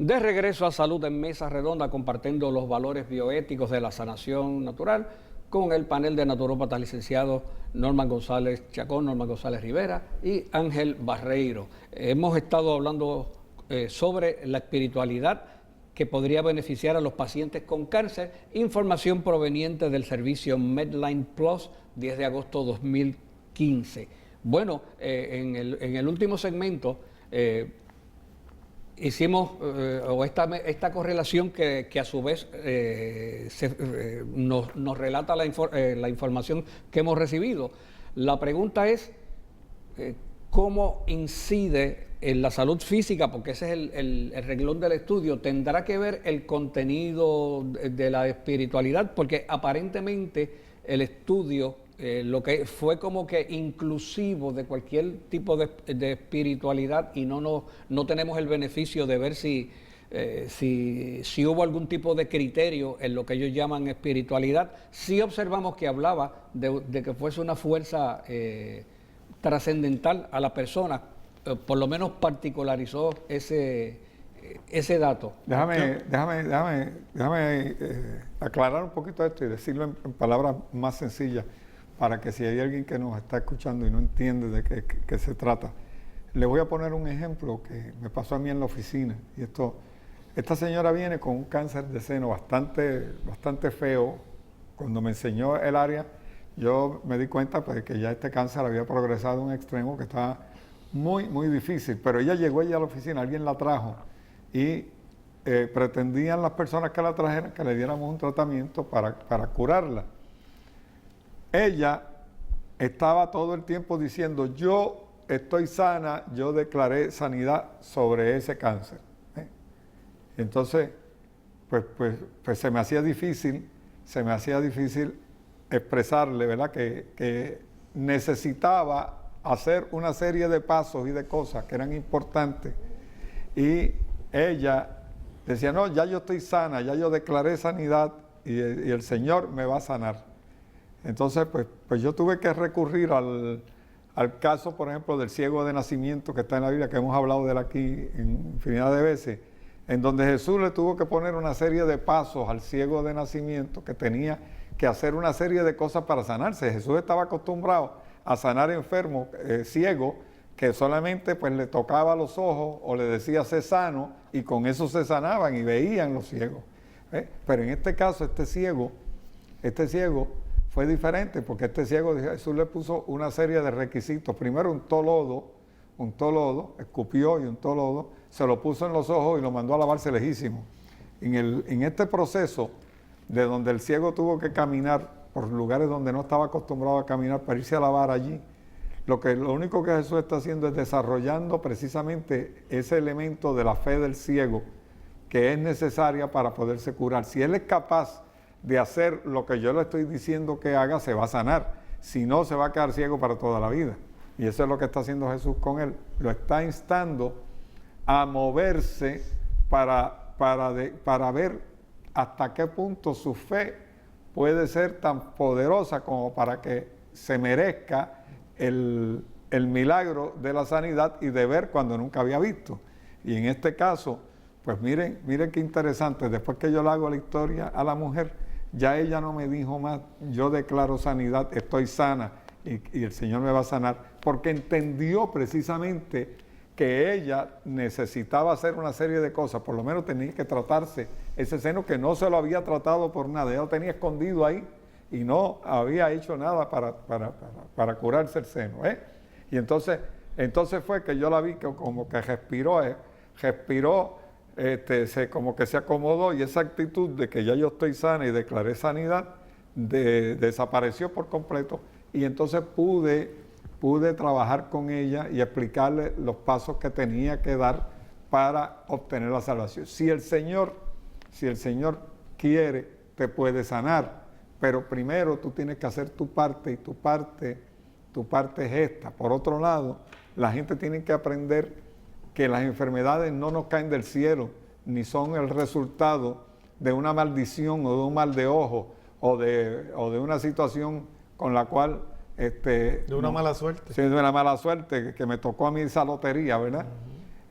De regreso a Salud en Mesa Redonda, compartiendo los valores bioéticos de la sanación natural con el panel de naturópatas licenciados Norman González Chacón, Norman González Rivera y Ángel Barreiro. Hemos estado hablando sobre la espiritualidad que podría beneficiar a los pacientes con cáncer, información proveniente del servicio Medline Plus, 10 de agosto de 2015. Bueno, en el último segmento hicimos esta correlación que a su vez nos relata la información que hemos recibido. La pregunta es cómo incide en la salud física, porque ese es el renglón del estudio. ¿Tendrá que ver el contenido de la espiritualidad? Porque aparentemente el estudio lo que fue como que inclusivo de cualquier tipo de espiritualidad, y no tenemos el beneficio de ver si hubo algún tipo de criterio en lo que ellos llaman espiritualidad. Sí observamos que hablaba de que fuese una fuerza trascendental a la persona, por lo menos particularizó ese dato. Déjame aclarar un poquito esto y decirlo en palabras más sencillas, para que si hay alguien que nos está escuchando y no entiende de qué se trata. Le voy a poner un ejemplo que me pasó a mí en la oficina. Y esta señora viene con un cáncer de seno bastante feo. Cuando me enseñó el área, yo me di cuenta pues, que ya este cáncer había progresado a un extremo que estaba muy difícil. Pero ella llegó a la oficina, alguien la trajo y pretendían las personas que la trajeran que le diéramos un tratamiento para curarla. Ella estaba todo el tiempo diciendo, yo estoy sana, yo declaré sanidad sobre ese cáncer. Entonces, pues se me hacía difícil expresarle, ¿verdad? Que necesitaba hacer una serie de pasos y de cosas que eran importantes. Y ella decía, no, ya yo estoy sana, ya yo declaré sanidad y el Señor me va a sanar. Entonces, pues yo tuve que recurrir al caso, por ejemplo, del ciego de nacimiento que está en la Biblia, que hemos hablado de él aquí en infinidad de veces, en donde Jesús le tuvo que poner una serie de pasos al ciego de nacimiento, que tenía que hacer una serie de cosas para sanarse. Jesús estaba acostumbrado a sanar enfermos ciegos, que solamente pues le tocaba los ojos o le decía sé sano, y con eso se sanaban y veían los ciegos. Pero en este caso, este ciego fue diferente, porque este ciego Jesús le puso una serie de requisitos. Primero un tolodo, escupió y un tolodo, se lo puso en los ojos y lo mandó a lavarse lejísimo. En este proceso de donde el ciego tuvo que caminar por lugares donde no estaba acostumbrado a caminar para irse a lavar allí, lo único que Jesús está haciendo es desarrollando precisamente ese elemento de la fe del ciego que es necesaria para poderse curar. Si él es capaz de hacer lo que yo le estoy diciendo que haga, se va a sanar. Si no, se va a quedar ciego para toda la vida. Y eso es lo que está haciendo Jesús con él. Lo está instando a moverse para ver hasta qué punto su fe puede ser tan poderosa como para que se merezca el milagro de la sanidad y de ver cuando nunca había visto. Y en este caso, pues miren qué interesante. Después que yo le hago la historia a la mujer, ya ella no me dijo más, yo declaro sanidad, estoy sana y el Señor me va a sanar, porque entendió precisamente que ella necesitaba hacer una serie de cosas, por lo menos tenía que tratarse ese seno que no se lo había tratado por nada, ella lo tenía escondido ahí y no había hecho nada para curarse el seno. Y entonces fue que yo la vi que como que respiró, como que se acomodó, y esa actitud de que ya yo estoy sana y declaré sanidad desapareció por completo, y entonces pude trabajar con ella y explicarle los pasos que tenía que dar para obtener la salvación. Si el Señor quiere, te puede sanar, pero primero tú tienes que hacer tu parte, y tu parte es esta. Por otro lado, la gente tiene que aprender que las enfermedades no nos caen del cielo, ni son el resultado de una maldición o de un mal de ojo o de una situación con la cual... de una mala suerte. Sí, de una mala suerte que me tocó a mí esa lotería, ¿verdad?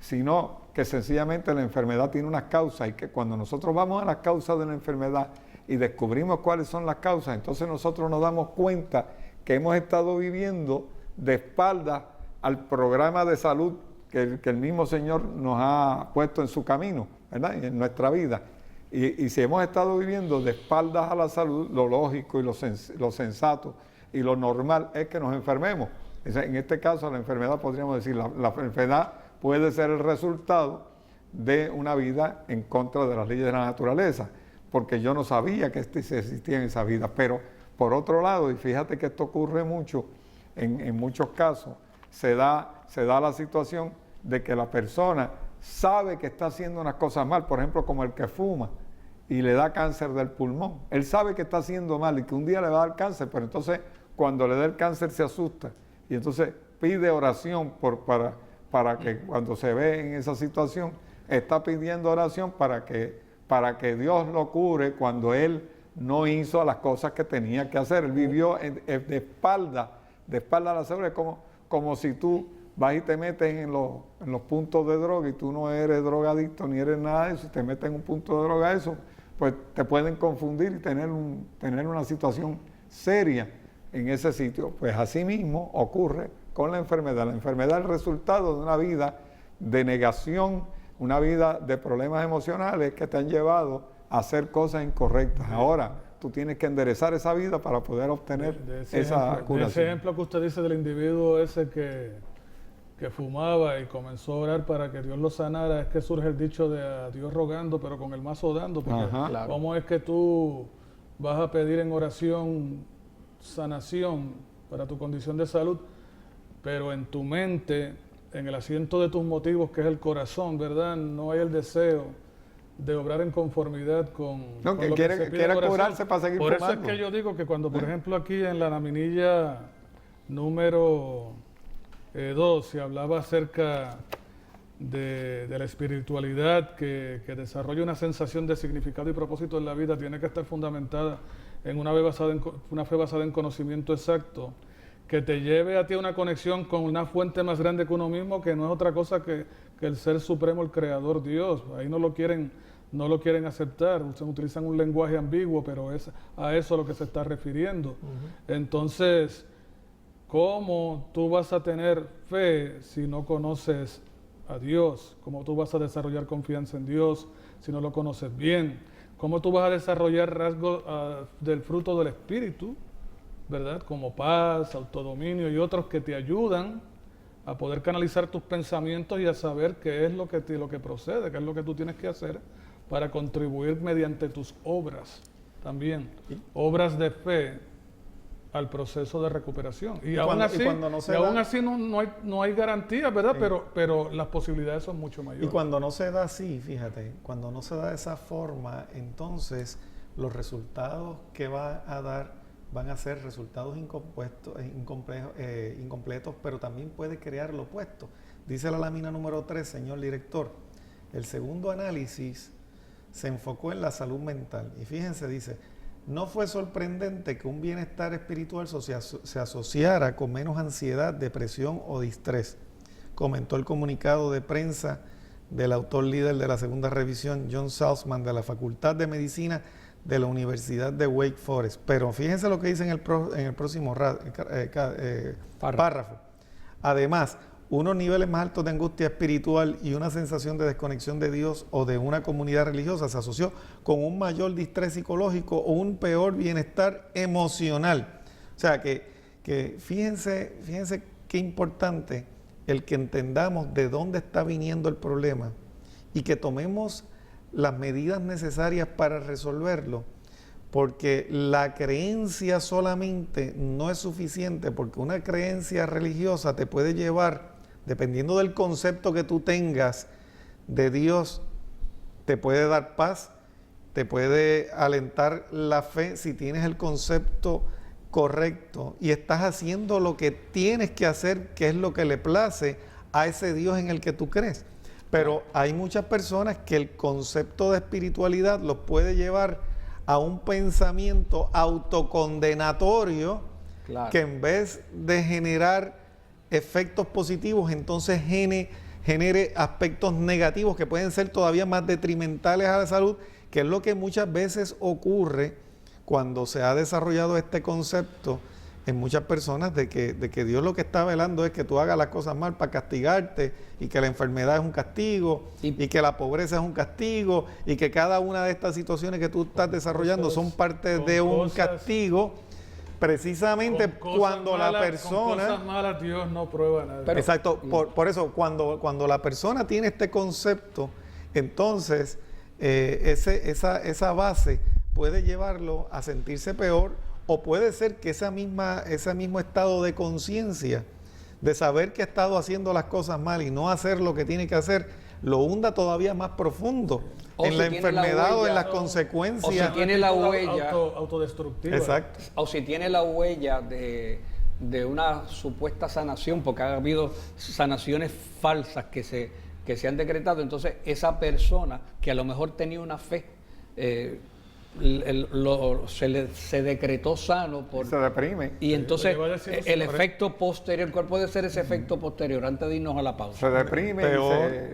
Sino que sencillamente la enfermedad tiene unas causas y que cuando nosotros vamos a las causas de la enfermedad y descubrimos cuáles son las causas, entonces nosotros nos damos cuenta que hemos estado viviendo de espaldas al programa de salud que el mismo Señor nos ha puesto en su camino, ¿verdad? En nuestra vida. Y si hemos estado viviendo de espaldas a la salud, lo lógico y lo sensato y lo normal es que nos enfermemos. En este caso, la enfermedad, podríamos decir, la enfermedad puede ser el resultado de una vida en contra de las leyes de la naturaleza, porque yo no sabía que existía en esa vida. Pero, por otro lado, y fíjate que esto ocurre mucho, en muchos casos, se da la situación de que la persona sabe que está haciendo unas cosas mal, por ejemplo, como el que fuma y le da cáncer del pulmón. Él sabe que está haciendo mal y que un día le va a dar cáncer, pero entonces cuando le da el cáncer se asusta y entonces pide oración para que cuando se ve en esa situación, está pidiendo oración para que Dios lo cure cuando él no hizo las cosas que tenía que hacer. Él vivió de espalda a la salud. Es como si tú vas y te metes en los puntos de droga y tú no eres drogadicto ni eres nada de eso, y te metes en un punto de droga, eso, pues te pueden confundir y tener una situación seria en ese sitio. Pues así mismo ocurre con la enfermedad. La enfermedad es el resultado de una vida de negación, una vida de problemas emocionales que te han llevado a hacer cosas incorrectas. Ahora, tú tienes que enderezar esa vida para poder obtener esa curación. De ese ejemplo que usted dice del individuo ese que fumaba y comenzó a orar para que Dios lo sanara, es que surge el dicho de a Dios rogando, pero con el mazo dando, porque claro. ¿Cómo es que tú vas a pedir en oración sanación para tu condición de salud, pero en tu mente, en el asiento de tus motivos, que es el corazón, ¿verdad? No hay el deseo de obrar en conformidad con lo que se pide quiere en oración. curarse para seguir Por fumando. eso es que yo digo que cuando, por ejemplo, aquí en la laminilla número 2 se hablaba acerca de la espiritualidad que desarrolla una sensación de significado y propósito en la vida, tiene que estar fundamentada en una fe basada en conocimiento exacto, que te lleve a ti a una conexión con una fuente más grande que uno mismo, que no es otra cosa que el Ser Supremo, el Creador Dios. Ahí no lo quieren aceptar, utilizan un lenguaje ambiguo, pero es a eso a lo que se está refiriendo. Entonces, ¿cómo tú vas a tener fe si no conoces a Dios? ¿Cómo tú vas a desarrollar confianza en Dios si no lo conoces bien? ¿Cómo tú vas a desarrollar rasgos del fruto del Espíritu, ¿verdad? Como paz, autodominio y otros que te ayudan a poder canalizar tus pensamientos y a saber qué es lo que procede, qué es lo que tú tienes que hacer para contribuir mediante tus obras también, obras de fe al proceso de recuperación. Y aún así no hay garantías, ¿verdad? Sí. Pero las posibilidades son mucho mayores. Y cuando no se da así, fíjate, cuando no se da de esa forma, entonces los resultados que va a dar van a ser resultados incompletos, pero también puede crear lo opuesto. Dice la lámina número 3, señor director, el segundo análisis se enfocó en la salud mental. Y fíjense, dice, no fue sorprendente que un bienestar espiritual se asociara con menos ansiedad, depresión o distrés, comentó el comunicado de prensa del autor líder de la segunda revisión, John Salzman, de la Facultad de Medicina de la Universidad de Wake Forest. Pero fíjense lo que dice en el próximo párrafo. Además, unos niveles más altos de angustia espiritual y una sensación de desconexión de Dios o de una comunidad religiosa se asoció con un mayor distrés psicológico o un peor bienestar emocional. O sea que fíjense qué importante el que entendamos de dónde está viniendo el problema y que tomemos las medidas necesarias para resolverlo, porque la creencia solamente no es suficiente, porque una creencia religiosa te puede llevar, dependiendo del concepto que tú tengas de Dios, te puede dar paz, te puede alentar la fe si tienes el concepto correcto y estás haciendo lo que tienes que hacer, que es lo que le place a ese Dios en el que tú crees. Pero hay muchas personas que el concepto de espiritualidad los puede llevar a un pensamiento autocondenatorio, claro, que en vez de generar efectos positivos, entonces genere aspectos negativos que pueden ser todavía más detrimentales a la salud, que es lo que muchas veces ocurre cuando se ha desarrollado este concepto en muchas personas de que Dios lo que está velando es que tú hagas las cosas mal para castigarte, y que la enfermedad es un castigo, y que la pobreza es un castigo, y que cada una de estas situaciones que tú estás desarrollando son parte de un castigo, precisamente cuando la persona... Con cosas malas Dios no prueba nada. Exacto, por eso cuando la persona tiene este concepto, entonces esa base puede llevarlo a sentirse peor, o puede ser que ese mismo estado de conciencia, de saber que ha estado haciendo las cosas mal y no hacer lo que tiene que hacer, lo hunda todavía más profundo en la enfermedad o en las consecuencias. O si tiene la huella autodestructiva. Exacto. O si tiene la huella de una supuesta sanación, porque ha habido sanaciones falsas que se han decretado, entonces esa persona que a lo mejor tenía una fe, se decretó sano se deprime. y entonces el efecto posterior, ¿cuál puede ser ese efecto posterior antes de irnos a la pausa? Se deprime,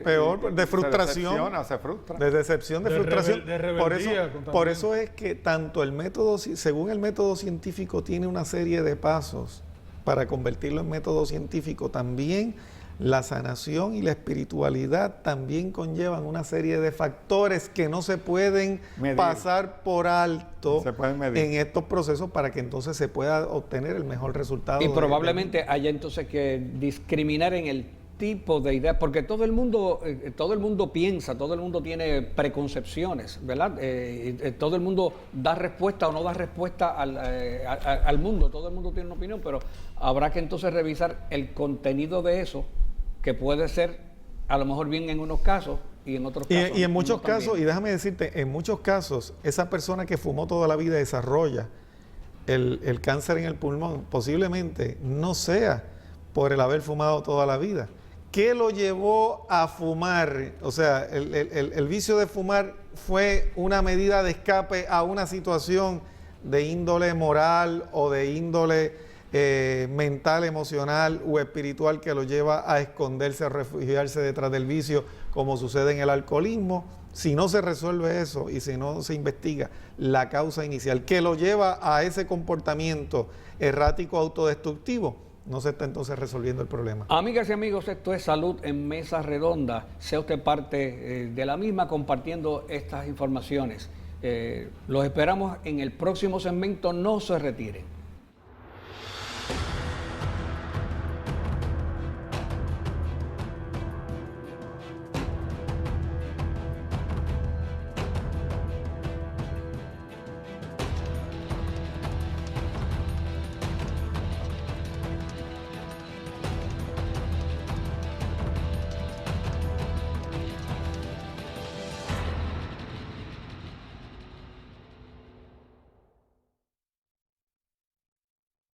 peor de frustración, se frustra. de decepción, de frustración. De rebeldía, por eso es que tanto el método, según el método científico, tiene una serie de pasos para convertirlo en método científico. También la sanación y la espiritualidad también conllevan una serie de factores que no se pueden pasar por alto en estos procesos, para que entonces se pueda obtener el mejor resultado. Y probablemente haya entonces que discriminar en el tipo de ideas, porque todo el mundo piensa, todo el mundo tiene preconcepciones, ¿verdad? Todo el mundo da respuesta o no da respuesta al mundo, todo el mundo tiene una opinión, pero habrá que entonces revisar el contenido de eso, que puede ser a lo mejor bien en unos casos y en otros casos. Y en muchos no casos, y déjame decirte, en muchos casos, esa persona que fumó toda la vida desarrolla el cáncer en el pulmón, posiblemente no sea por el haber fumado toda la vida. ¿Qué lo llevó a fumar? O sea, el vicio de fumar fue una medida de escape a una situación de índole moral o de índole mental, emocional o espiritual, que lo lleva a esconderse, a refugiarse detrás del vicio, como sucede en el alcoholismo. Si no se resuelve eso y si no se investiga la causa inicial que lo lleva a ese comportamiento errático autodestructivo, no se está entonces resolviendo el problema. Amigas y amigos, esto es Salud en Mesa Redonda. Sea usted parte de la misma compartiendo estas informaciones. Los esperamos en el próximo segmento. No se retiren.